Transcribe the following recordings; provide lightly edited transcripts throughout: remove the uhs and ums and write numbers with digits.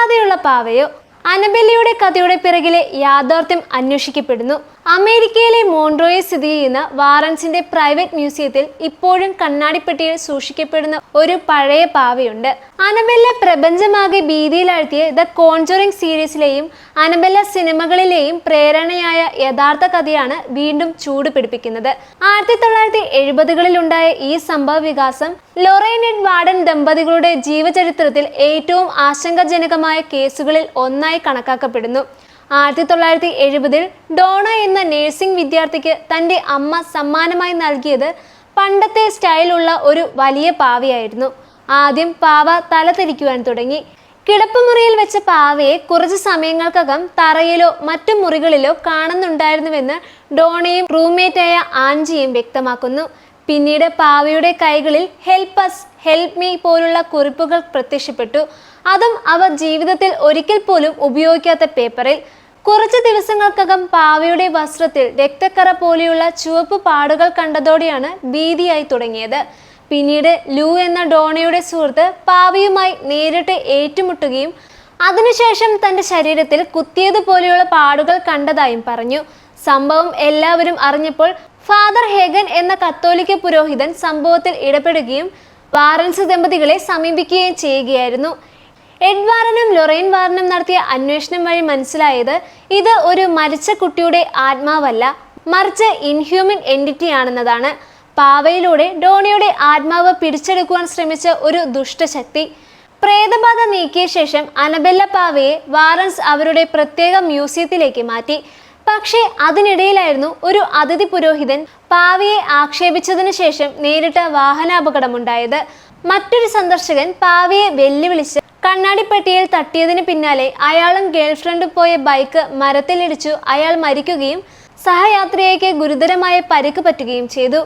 മിണ്ടാതെയുള്ള പാവയോ? അനബെല്ലയുടെ കഥയുടെ പിറകിലെ യാഥാർത്ഥ്യം അന്വേഷിക്കപ്പെടുന്നു. അമേരിക്കയിലെ മോൺട്രോയിൽ സ്ഥിതി ചെയ്യുന്ന വാറൻസിന്റെ പ്രൈവറ്റ് മ്യൂസിയത്തിൽ ഇപ്പോഴും കണ്ണാടിപ്പെട്ടിയിൽ സൂക്ഷിക്കപ്പെടുന്ന ഒരു പഴയ പാവയുണ്ട്. അനബെല്ല പ്രപഞ്ചമാകെ ഭീതിയിലാഴ്ത്തിയ ദ കോൺജറിംഗ് സീരീസിലെയും അനബെല്ല സിനിമകളിലെയും പ്രേരണയായ യഥാർത്ഥ കഥയാണ് വീണ്ടും ചൂട് പിടിപ്പിക്കുന്നത്. 1970-കളിൽ ഉണ്ടായ ഈ സംഭവ വികാസം ലൊറൈൻ എഡ് വാർഡൻ ദമ്പതികളുടെ ജീവചരിത്രത്തിൽ ഏറ്റവും ആശങ്കാജനകമായ കേസുകളിൽ ഒന്നായി കണക്കാക്കപ്പെടുന്നു. 1970-ൽ ഡോണ എന്ന നഴ്സിംഗ് വിദ്യാർത്ഥിക്ക് തൻ്റെ അമ്മ സമ്മാനമായി നൽകിയത് പണ്ടത്തെ സ്റ്റൈലുള്ള ഒരു വലിയ പാവയായിരുന്നു. ആദ്യം പാവ തല തിരിക്കുവാൻ തുടങ്ങി. കിടപ്പുമുറിയിൽ വെച്ച പാവയെ കുറച്ച് സമയങ്ങൾക്കകം തറയിലോ മറ്റു മുറികളിലോ കാണുന്നുണ്ടായിരുന്നുവെന്ന് ഡോണയും റൂംമേറ്റായ ആൻജിയും വ്യക്തമാക്കുന്നു. പിന്നീട് പാവയുടെ കൈകളിൽ ഹെൽപ്പ് അസ്, ഹെൽപ്പ് മീ പോലുള്ള കുറിപ്പുകൾ പ്രത്യക്ഷപ്പെട്ടു. അതും അവർ ജീവിതത്തിൽ ഒരിക്കൽ പോലും ഉപയോഗിക്കാത്ത പേപ്പറിൽ. കുറച്ച് ദിവസങ്ങൾക്കകം പാവയുടെ വസ്ത്രത്തിൽ രക്തക്കറ പോലെയുള്ള ചുവപ്പ് പാടുകൾ കണ്ടതോടെയാണ് ഭീതിയായി തുടങ്ങിയത്. പിന്നീട് ലൂ എന്ന ഡോണയുടെ സുഹൃത്ത് പാവയുമായി നേരിട്ട് ഏറ്റുമുട്ടുകയും അതിനുശേഷം തൻ്റെ ശരീരത്തിൽ കുത്തിയതുപോലെയുള്ള പാടുകൾ കണ്ടതായും പറഞ്ഞു. സംഭവം എല്ലാവരും അറിഞ്ഞപ്പോൾ ഫാദർ ഹെഗൻ എന്ന കത്തോലിക്ക പുരോഹിതൻ സംഭവത്തിൽ ഇടപെടുകയും വാറൻസ് ദമ്പതികളെ സമീപിക്കുകയും ചെയ്യുകയായിരുന്നു. എഡ് വാറനും ലൊറൈൻ വാറനും നടത്തിയ അന്വേഷണം വഴി മനസ്സിലായത് ഇത് ഒരു മരിച്ച കുട്ടിയുടെ ആത്മാവല്ല, മറിച്ച് ഇൻഹ്യൂമൻ എൻറ്റിറ്റി ആണെന്നതാണ്. പാവയിലൂടെ ഡോണയുടെ ആത്മാവ് പിടിച്ചെടുക്കുവാൻ ശ്രമിച്ച ഒരു ദുഷ്ടശക്തി. പ്രേതബാധ നീക്കിയ ശേഷം അനബെല്ല പാവയെ വാറൻസ് അവരുടെ പ്രത്യേക മ്യൂസിയത്തിലേക്ക് മാറ്റി. പക്ഷേ അതിനിടയിലായിരുന്നു ഒരു അതിഥി പുരോഹിതൻ പാവയെ ആക്ഷേപിച്ചതിനു ശേഷം നേരിട്ട വാഹനാപകടമുണ്ടായത്. മറ്റൊരു സന്ദർശകൻ പാവയെ വെല്ലുവിളിച്ച് കണ്ണാടിപ്പെട്ടിയിൽ തട്ടിയതിന് പിന്നാലെ അയാളും ഗേൾഫ്രണ്ടും പോയ ബൈക്ക് മരത്തിലിടിച്ചു അയാൾ മരിക്കുകയും സഹയാത്രികയ്ക്ക് ഗുരുതരമായ പരിക്ക് പറ്റുകയും ചെയ്തു.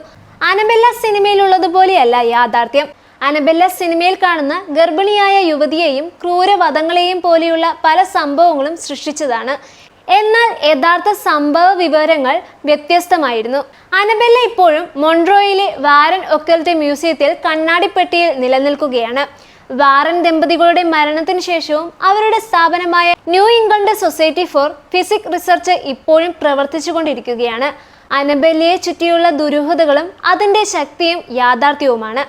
അനബെല്ല സിനിമയിലുള്ളതുപോലെയല്ല യാഥാർത്ഥ്യം. അനബെല്ല സിനിമയിൽ കാണുന്ന ഗർഭിണിയായ യുവതിയെയും ക്രൂരവധങ്ങളെയും പോലെയുള്ള പല സംഭവങ്ങളും സൃഷ്ടിച്ചതാണ്. എന്നാൽ യഥാർത്ഥ സംഭവ വിവരങ്ങൾ വ്യത്യസ്തമായിരുന്നു. അനബെല്ല ഇപ്പോഴും മോൺട്രോയിലെ വാരൻ ഒക്കൽറ്റ് മ്യൂസിയത്തിൽ കണ്ണാടിപ്പെട്ടിയിൽ നിലനിൽക്കുകയാണ്. വാറൻ ദമ്പതികളുടെ മരണത്തിന് ശേഷവും അവരുടെ സ്ഥാപനമായ new England society for physics research ഇപ്പോഴും പ്രവർത്തിച്ചുകൊണ്ടിരിക്കുകയാണ്. അനബെല്ലയെ ചുറ്റിയുള്ള ദുരൂഹതകളും അതിൻ്റെ ശക്തിയും യാഥാർത്ഥ്യവുമാണ്.